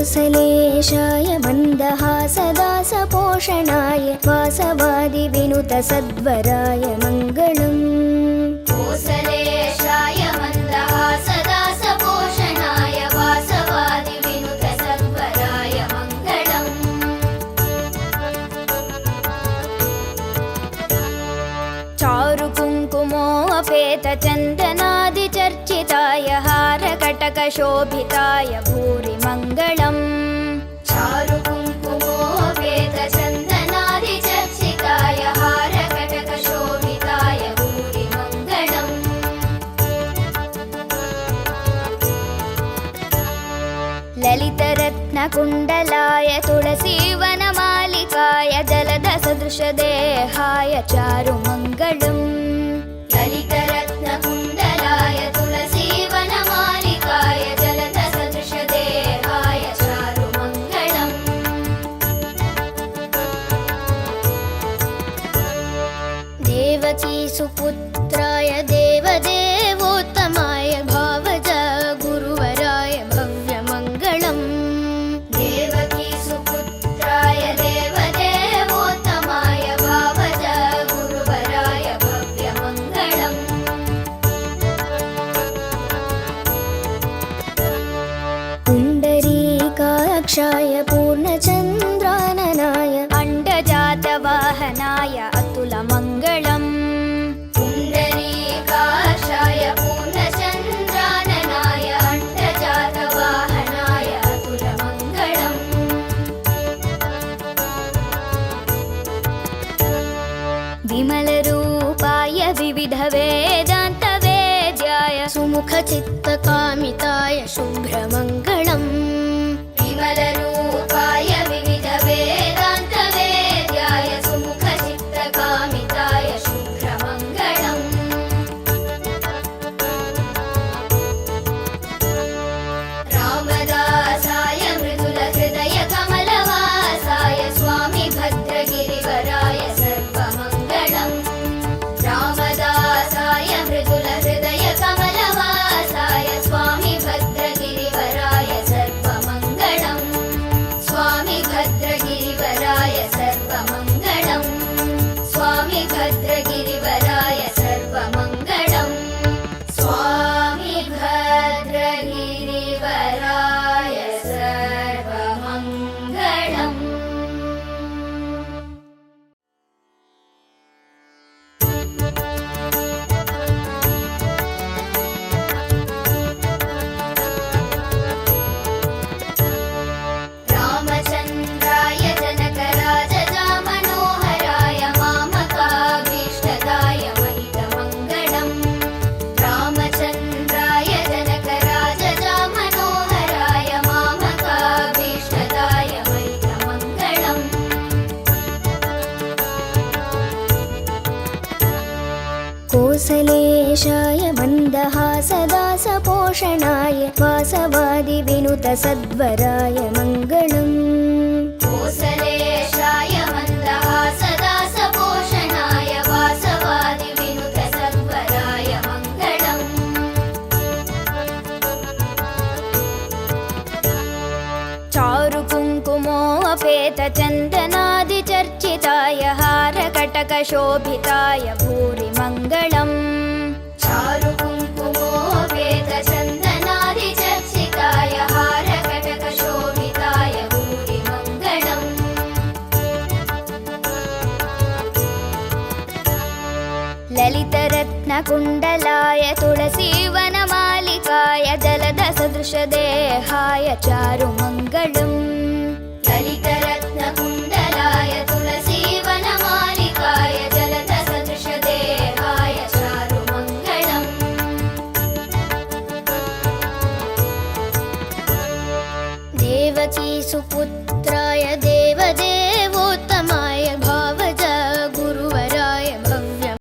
कोसलेशाय मन्दहासदासपोषणाय वासवादिविनुतसद्वराय मङ्गलम्। कोसलेशाय मन्दहासदासपोषणाय वासवादिविनुतसद्वराय मङ्गलम्। चारुकुङ्कुमोऽपेतचन्दनादिचर्चिताय हारकटकशोभिताय भूरि मङ्गलम्। चारुकुङ्कुमोऽपेतचन्दनादिचर्चिताय हारकटकशोभिताय भूरि मङ्गलम्। ललितरत्नकुण्डलाय तुलसीवनमालिकाय जलदसदृशदेहाय चारुमङ्गलम्। ललितरत्नकुण्डलाय तुलसीवनमालिकाय जलदसदृशदेहाय चारुमङ्गलम्। देवकीसुपुत्राय देवदेवोत्तमाय भावज गुरुवराय भव्यमङ्गलम्। देवकीसुपुत्राय देवदेवोत्तमाय भावज गुरुवराय भव्यमङ्गलम्। पुण्डरीकाक्षाय पूर्णचन्द्राननाय अण्डजातवाहनाय अतुलमङ्गलम्। पुण्डरीकाक्षाय पूर्णचन्द्राननाय अण्डजातवाहनाय अतुलमङ्गलम्। विमलरूपाय विविधवेदान्तवेद्याय सुमुखचित्तकामिताय शुभ्रमङ्गलम्। विमलरूपाय विविधवेदान्तवेद्याय सुमुखचित्तकामिताय शुभ्रमङ्गलम्। रामदासाय मृदुलहृदयकमलवासाय स्वामी भद्रगिरिवराय सर्वमङ्गलम्। रामदासाय मृदुलहृदयकमलवासाय स्वामी भद्रगिरिवराय सर्वमङ्गलम्। स्वामी भद्रगिरिवराय सर्वमङ्गलम्। स्वामी भद्रगिरिवराय सर्वमङ्गलम्। स्वामी भद्रगिरिवराय सर्वमङ्गलम्। रामचन्द्राय जनकराजजामनोहराय मामकाभीष्टदाय महितमङ्गलम्। रामचन्द्राय जनकराजजामनोहराय मामकाभीष्टदाय महितमङ्गलम्। कोसलेशाय मन्दहासदासपोषणाय वासवादिविनुतसद्वराय मङ्गलम्। कोसलेशाय मन्दहासदासपोषणाय वासवादिविनुतसद्वराय मङ्गलम्। चारुकुङ्कुमोऽपेतचन्दनादिचर्चिताय हारकटकशोभिताय भूरि मङ्गलम्। चारुकुङ्कुमोऽपेतचन्दनादिचर्चिताय हारकटकशोभिताय भूरि मङ्गलम्। ललितरत्नकुण्डलाय तुलसीवनमालिकाय जलदसदृशदेहाय चारुमङ्गलम्। ललितरत्नकुण्डलाय तुलसीवनमालिकाय जलदसदृशदेहाय चारुमङ्गलम्। देवकीसुपुत्राय